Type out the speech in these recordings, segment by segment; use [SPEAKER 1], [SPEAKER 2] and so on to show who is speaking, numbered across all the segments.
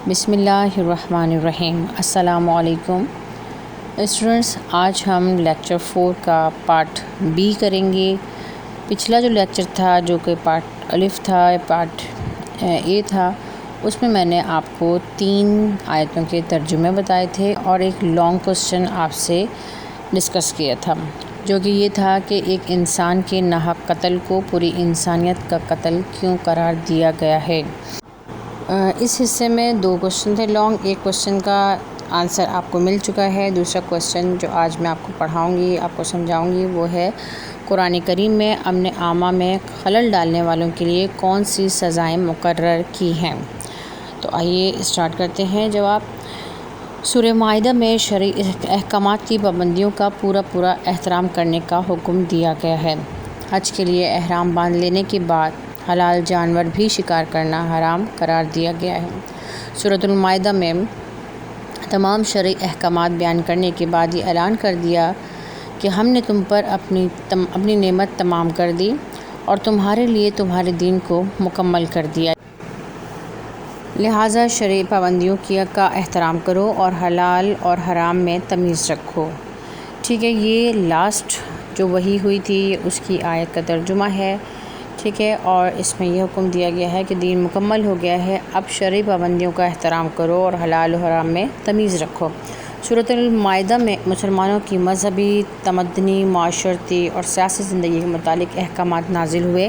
[SPEAKER 1] بسم اللہ الرحمن الرحیم۔ السلام علیکم اسٹوڈنٹس، آج ہم لیکچر 4 کا پارٹ بی کریں گے۔ پچھلا جو لیکچر تھا جو کہ پارٹ الف تھا، پارٹ اے تھا، اس میں میں نے آپ کو 3 آیتوں کے ترجمے بتائے تھے اور ایک لانگ کوسچن آپ سے ڈسکس کیا تھا، جو کہ یہ تھا کہ ایک انسان کے ناحق قتل کو پوری انسانیت کا قتل کیوں قرار دیا گیا ہے۔ اس حصے میں 2 کوسچن تھے لانگ، ایک کوسچن کا آنسر آپ کو مل چکا ہے، دوسرا کوسچن جو آج میں آپ کو پڑھاؤں گی، آپ کو سمجھاؤں گی، وہ ہے قرآن کریم میں امن عامہ میں خلل ڈالنے والوں کے لیے کون سی سزائیں مقرر کی ہیں۔ تو آئیے اسٹارٹ کرتے ہیں جواب۔ سورہ مائدہ میں شرعی احکامات کی پابندیوں کا پورا احترام کرنے کا حکم دیا گیا ہے۔ حج کے لیے احرام باندھ لینے کے بعد حلال جانور بھی شکار کرنا حرام قرار دیا گیا ہے۔ سورۃ المائدہ میں تمام شرعی احکامات بیان کرنے کے بعد یہ اعلان کر دیا کہ ہم نے تم پر اپنی نعمت تمام کر دی اور تمہارے لیے تمہارے دین کو مکمل کر دیا، لہٰذا شرعی پابندیوں کا احترام کرو اور حلال اور حرام میں تمیز رکھو۔ ٹھیک ہے، یہ لاسٹ جو وحی ہوئی تھی اس کی آیت کا ترجمہ ہے، ٹھیک ہے، اور اس میں یہ حکم دیا گیا ہے کہ دین مکمل ہو گیا ہے، اب شرعی پابندیوں کا احترام کرو اور حلال و حرام میں تمیز رکھو۔ سورۃ المائدہ میں مسلمانوں کی مذہبی، تمدنی، معاشرتی اور سیاسی زندگی کے متعلق احکامات نازل ہوئے،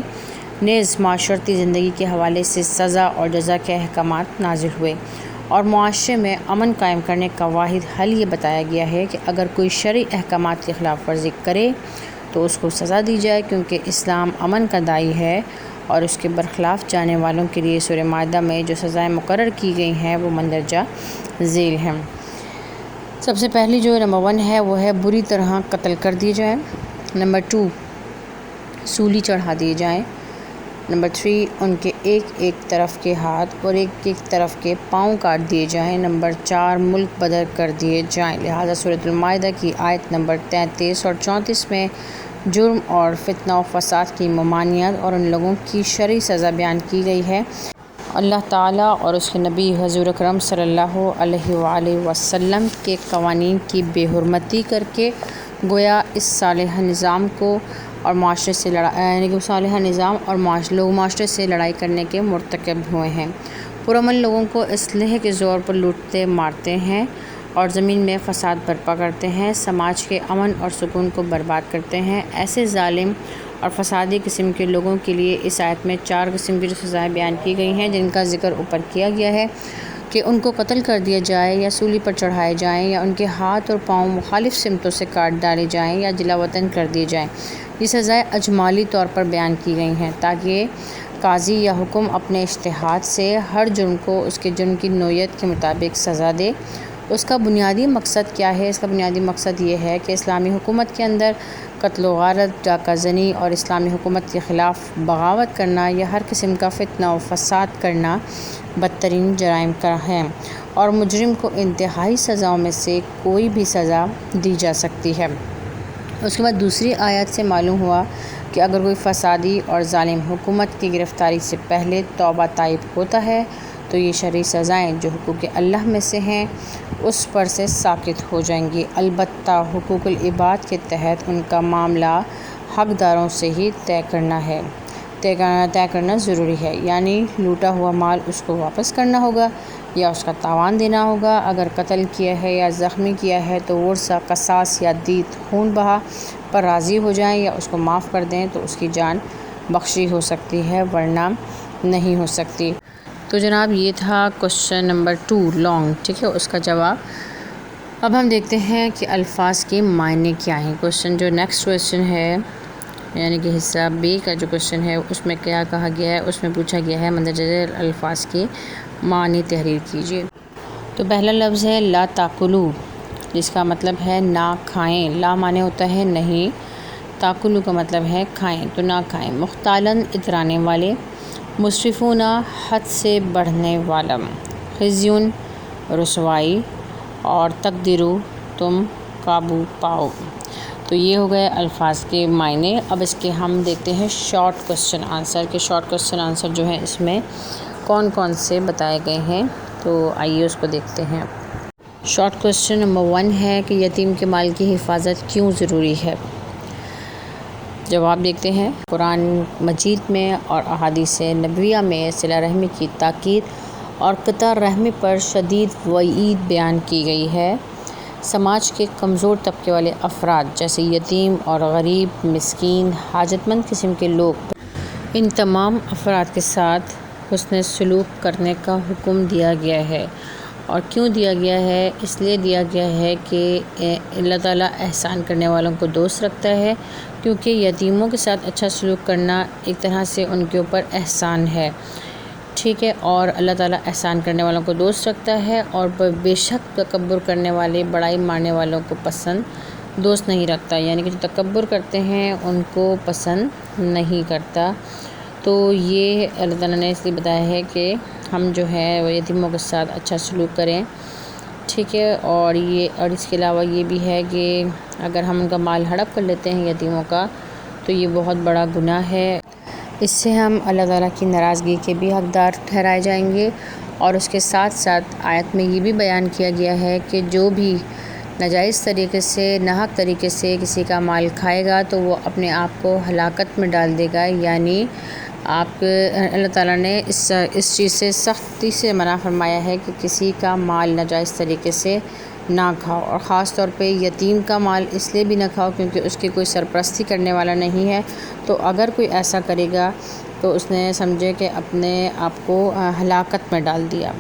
[SPEAKER 1] نیز معاشرتی زندگی کے حوالے سے سزا اور جزا کے احکامات نازل ہوئے، اور معاشرے میں امن قائم کرنے کا واحد حل یہ بتایا گیا ہے کہ اگر کوئی شرعی احکامات کی خلاف ورزی کرے تو اس کو سزا دی جائے، کیونکہ اسلام امن کا داعی ہے، اور اس کے برخلاف جانے والوں کے لیے سورہ مائدہ میں جو سزائیں مقرر کی گئی ہیں وہ مندرجہ ذیل ہیں۔ سب سے پہلی جو نمبر 1 ہے وہ ہے بری طرح قتل کر دیے جائیں۔ نمبر 2 سولی چڑھا دیے جائیں۔ نمبر 3 ان کے ایک طرف کے ہاتھ اور ایک طرف کے پاؤں کاٹ دیے جائیں۔ نمبر 4 ملک بدر کر دیے جائیں۔ لہٰذا سورۃ المائدہ کی آیت نمبر 33 اور 34 میں جرم اور فتنہ و فساد کی ممانعت اور ان لوگوں کی شرعی سزا بیان کی گئی ہے۔ اللہ تعالیٰ اور اس کے نبی حضور اکرم صلی اللہ علیہ وآلہ وسلم کے قوانین کی بے حرمتی کر کے گویا اس صالح نظام کو اور معاشرے سے لوگ معاشرے سے لڑائی کرنے کے مرتکب ہوئے ہیں۔ پرامن لوگوں کو اسلحے کے زور پر لوٹتے مارتے ہیں اور زمین میں فساد برپا کرتے ہیں، سماج کے امن اور سکون کو برباد کرتے ہیں۔ ایسے ظالم اور فسادی قسم کے لوگوں کے لیے اس آیت میں 4 قسم کی جو سزائیں بیان کی گئی ہیں، جن کا ذکر اوپر کیا گیا ہے کہ ان کو قتل کر دیا جائے یا سولی پر چڑھائے جائیں یا ان کے ہاتھ اور پاؤں مخالف سمتوں سے کاٹ ڈالے جائیں یا جلا وطن کر دیے جائیں۔ یہ سزائیں اجمالی طور پر بیان کی گئی ہیں تاکہ قاضی یا حکم اپنے اجتہاد سے ہر جرم کو اس کے جرم کی نوعیت کے مطابق سزا دے۔ اس کا بنیادی مقصد کیا ہے؟ اس کا بنیادی مقصد یہ ہے کہ اسلامی حکومت کے اندر قتل و غارت، ڈاکہ زنی اور اسلامی حکومت کے خلاف بغاوت کرنا یا ہر قسم کا فتنہ و فساد کرنا بدترین جرائم کا ہے، اور مجرم کو انتہائی سزاؤں میں سے کوئی بھی سزا دی جا سکتی ہے۔ اس کے بعد دوسری آیت سے معلوم ہوا کہ اگر کوئی فسادی اور ظالم حکومت کی گرفتاری سے پہلے توبہ طائب ہوتا ہے تو یہ شرعی سزائیں جو حقوق اللہ میں سے ہیں اس پر سے ساقط ہو جائیں گی، البتہ حقوق العباد کے تحت ان کا معاملہ حقداروں سے ہی طے کرنا ضروری ہے، یعنی لوٹا ہوا مال اس کو واپس کرنا ہوگا یا اس کا تاوان دینا ہوگا۔ اگر قتل کیا ہے یا زخمی کیا ہے تو ورثہ قصاص یا دیت خون بہا پر راضی ہو جائیں یا اس کو معاف کر دیں تو اس کی جان بخشی ہو سکتی ہے، ورنہ نہیں ہو سکتی۔ تو جناب یہ تھا کوسچن نمبر 2 لانگ، ٹھیک ہے، اس کا جواب۔ اب ہم دیکھتے ہیں کہ الفاظ کے معنی کیا ہیں۔ جو نیکسٹ کوسچن ہے، یعنی کہ حصہ بی کا جو کوسچن ہے اس میں کیا کہا گیا ہے؟ اس میں پوچھا گیا ہے مندرجہ ذیل الفاظ کے معنی تحریر کیجیے۔ تو پہلا لفظ ہے لا تاکلوا، جس کا مطلب ہے نہ کھائیں۔ لا معنی ہوتا ہے نہیں، تاکلوا کا مطلب ہے کھائیں، تو نہ کھائیں۔ مختالن اترانے والے، مسرفون حد سے بڑھنے والا، خزیون رسوائی، اور تقدیرو تم قابو پاؤ۔ تو یہ ہو گئے الفاظ کے معنی۔ اب اس کے ہم دیکھتے ہیں شارٹ کوسچن آنسر، کہ شارٹ کوسچن آنسر جو ہے اس میں کون کون سے بتائے گئے ہیں۔ تو آئیے اس کو دیکھتے ہیں۔ شارٹ کویسچن نمبر 1 ہے کہ یتیم کے مال کی حفاظت کیوں ضروری ہے؟ جواب دیکھتے ہیں۔ قرآن مجید میں اور احادیث نبویہ میں صلہ رحمی کی تاکید اور قطع رحمی پر شدید وعید بیان کی گئی ہے۔ سماج کے کمزور طبقے والے افراد جیسے یتیم اور غریب، مسکین، حاجت مند قسم کے لوگ، ان تمام افراد کے ساتھ حسن سلوک کرنے کا حکم دیا گیا ہے۔ اور کیوں دیا گیا ہے؟ اس لیے دیا گیا ہے کہ اللہ تعالیٰ احسان کرنے والوں کو دوست رکھتا ہے، کیونکہ یتیموں کے ساتھ اچھا سلوک کرنا ایک طرح سے ان کے اوپر احسان ہے، ٹھیک ہے۔ اور اللہ تعالیٰ احسان کرنے والوں کو دوست رکھتا ہے، اور بے شک تکبر کرنے والے، بڑائی مارنے والوں کو پسند دوست نہیں رکھتا، یعنی کہ جو تکبر کرتے ہیں ان کو پسند نہیں کرتا۔ تو یہ اللہ تعالیٰ نے اس لیے بتایا ہے کہ ہم جو ہے وہ یتیموں کے ساتھ اچھا سلوک کریں، ٹھیک ہے۔ اور اس کے علاوہ یہ بھی ہے کہ اگر ہم ان کا مال ہڑپ کر لیتے ہیں یتیموں کا تو یہ بہت بڑا گناہ ہے، اس سے ہم اللہ تعالیٰ کی ناراضگی کے بھی حقدار ٹھہرائے جائیں گے۔ اور اس کے ساتھ ساتھ آیت میں یہ بھی بیان کیا گیا ہے کہ جو بھی ناجائز طریقے سے، ناحق طریقے سے کسی کا مال کھائے گا تو وہ اپنے آپ کو ہلاکت میں ڈال دے گا، یعنی اللہ تعالیٰ نے اس چیز سے سختی سے منع فرمایا ہے کہ کسی کا مال ناجائز طریقے سے نہ کھاؤ، اور خاص طور پہ یتیم کا مال اس لیے بھی نہ کھاؤ کیونکہ اس کی کوئی سرپرستی کرنے والا نہیں ہے۔ تو اگر کوئی ایسا کرے گا تو اس نے سمجھے کہ اپنے آپ کو ہلاکت میں ڈال دیا،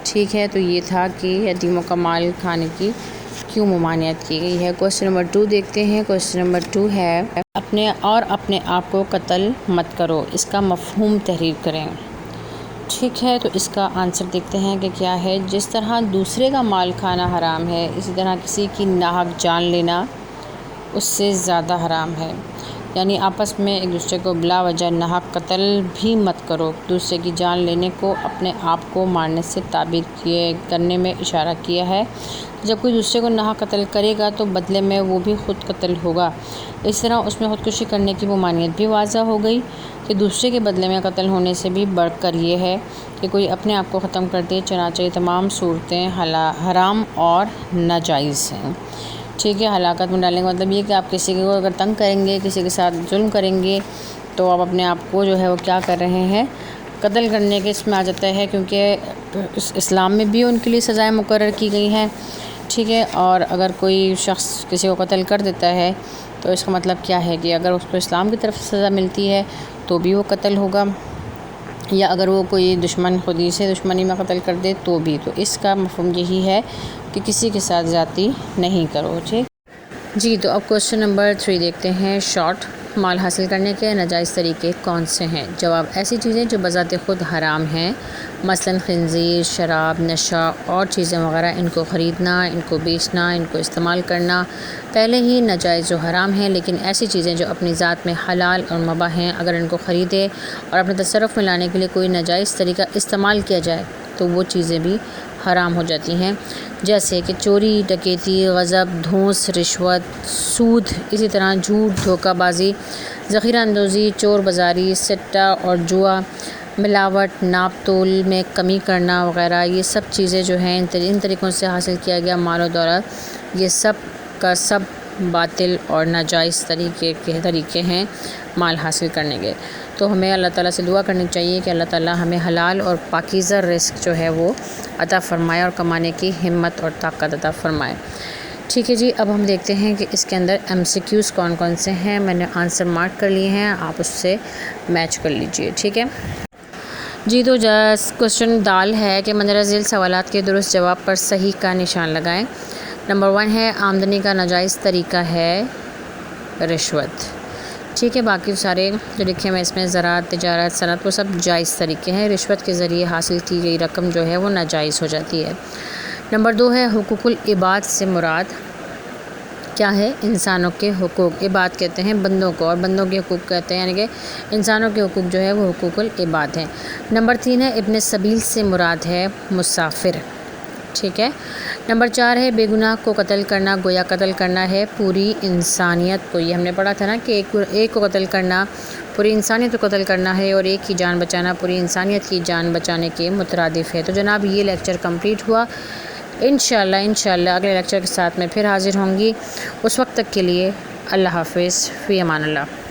[SPEAKER 1] ٹھیک ہے۔ تو یہ تھا کہ یتیموں کا مال کھانے کی کیوں ممانعت کی گئی ہے۔ کویسچن نمبر 2 دیکھتے ہیں۔ کویسچن نمبر 2 ہے اپنے آپ کو قتل مت کرو، اس کا مفہوم تحریر کریں، ٹھیک ہے۔ تو اس کا آنسر دیکھتے ہیں کہ کیا ہے۔ جس طرح دوسرے کا مال کھانا حرام ہے، اسی طرح کسی کی ناحق جان لینا اس سے زیادہ حرام ہے، یعنی آپس میں ایک دوسرے کو بلا وجہ ناحق قتل بھی مت کرو۔ دوسرے کی جان لینے کو اپنے آپ کو مارنے سے تعبیر کرنے میں اشارہ کیا ہے۔ جب کوئی دوسرے کو ناحق قتل کرے گا تو بدلے میں وہ بھی خود قتل ہوگا۔ اس طرح اس میں خودکشی کرنے کی ممانعت بھی واضح ہو گئی کہ دوسرے کے بدلے میں قتل ہونے سے بھی بڑھ کر یہ ہے کہ کوئی اپنے آپ کو ختم کر دے۔ چنانچہ یہ تمام صورتیں حرام اور ناجائز ہیں، ٹھیک ہے۔ ہلاکت میں ڈالنے کا مطلب یہ کہ آپ کسی کو اگر تنگ کریں گے، کسی کے ساتھ ظلم کریں گے تو آپ اپنے آپ کو جو ہے وہ کیا کر رہے ہیں، قتل کرنے کے اس میں آ جاتا ہے، کیونکہ اسلام میں بھی ان کے لیے سزائیں مقرر کی گئی ہیں، ٹھیک ہے۔ اور اگر کوئی شخص کسی کو قتل کر دیتا ہے تو اس کا مطلب کیا ہے کہ اگر اس کو اسلام کی طرف سے سزا ملتی ہے تو بھی وہ قتل ہوگا، یا اگر وہ کوئی دشمن خودی سے دشمنی میں قتل کر دے تو بھی۔ تو اس کا مفہوم یہی ہے کہ کسی کے ساتھ زیادتی نہیں کرو، ٹھیک جی۔ تو اب کویسچن نمبر 3 دیکھتے ہیں۔ شارٹ، مال حاصل کرنے کے ناجائز طریقے کون سے ہیں؟ جواب، ایسی چیزیں جو بذات خود حرام ہیں، مثلاً خنزیر، شراب، نشہ اور چیزیں وغیرہ، ان کو خریدنا، ان کو بیچنا، ان کو استعمال کرنا پہلے ہی ناجائز و حرام ہیں، لیکن ایسی چیزیں جو اپنی ذات میں حلال اور مباح ہیں، اگر ان کو خریدے اور اپنے تصرف میں لانے کے لیے کوئی ناجائز طریقہ استعمال کیا جائے تو وہ چیزیں بھی حرام ہو جاتی ہیں، جیسے کہ چوری، ڈکیتی، غصب، دھوس، رشوت، سود، اسی طرح جھوٹ، دھوکہ بازی، ذخیرہ اندوزی، چور بازاری، سٹہ اور جوا، ملاوٹ، ناپ تول میں کمی کرنا وغیرہ۔ یہ سب چیزیں جو ہیں ان طریقوں سے حاصل کیا گیا مال و دولت، یہ سب کا سب باطل اور ناجائز طریقے ہیں مال حاصل کرنے کے۔ تو ہمیں اللہ تعالیٰ سے دعا کرنی چاہیے کہ اللہ تعالیٰ ہمیں حلال اور پاکیزہ رزق جو ہے وہ عطا فرمائے اور کمانے کی ہمت اور طاقت عطا فرمائے، ٹھیک ہے جی۔ اب ہم دیکھتے ہیں کہ اس کے اندر MCQs کون کون سے ہیں۔ میں نے آنسر مارک کر لیے ہیں، آپ اس سے میچ کر لیجئے، ٹھیک ہے جی۔ تو کویسچن دال ہے کہ مندرجہ ذیل سوالات کے درست جواب پر صحیح کا نشان لگائیں۔ نمبر 1 ہے آمدنی کا ناجائز طریقہ ہے رشوت، ٹھیک ہے۔ باقی سارے جو لکھے ہیں اس میں زراعت، تجارت، صنعت، وہ سب جائز طریقے ہیں۔ رشوت کے ذریعے حاصل کی گئی رقم جو ہے وہ ناجائز ہو جاتی ہے۔ نمبر 2 ہے حقوق العباد سے مراد کیا ہے؟ انسانوں کے حقوق، عباد کہتے ہیں بندوں کو، اور بندوں کے حقوق کہتے ہیں یعنی کہ انسانوں کے حقوق جو ہے وہ حقوق العباد ہیں۔ نمبر 3 ہے ابن سبیل سے مراد ہے مسافر، ٹھیک ہے۔ نمبر 4 ہے بے گناہ کو قتل کرنا، گویا قتل کرنا ہے پوری انسانیت کو۔ یہ ہم نے پڑھا تھا نا کہ ایک کو قتل کرنا پوری انسانیت کو قتل کرنا ہے اور ایک کی جان بچانا پوری انسانیت کی جان بچانے کے مترادف ہے۔ تو جناب یہ لیکچر کمپلیٹ ہوا۔ انشاءاللہ اگلے لیکچر کے ساتھ میں پھر حاضر ہوں گی۔ اس وقت تک کے لیے اللہ حافظ، فی امان اللہ۔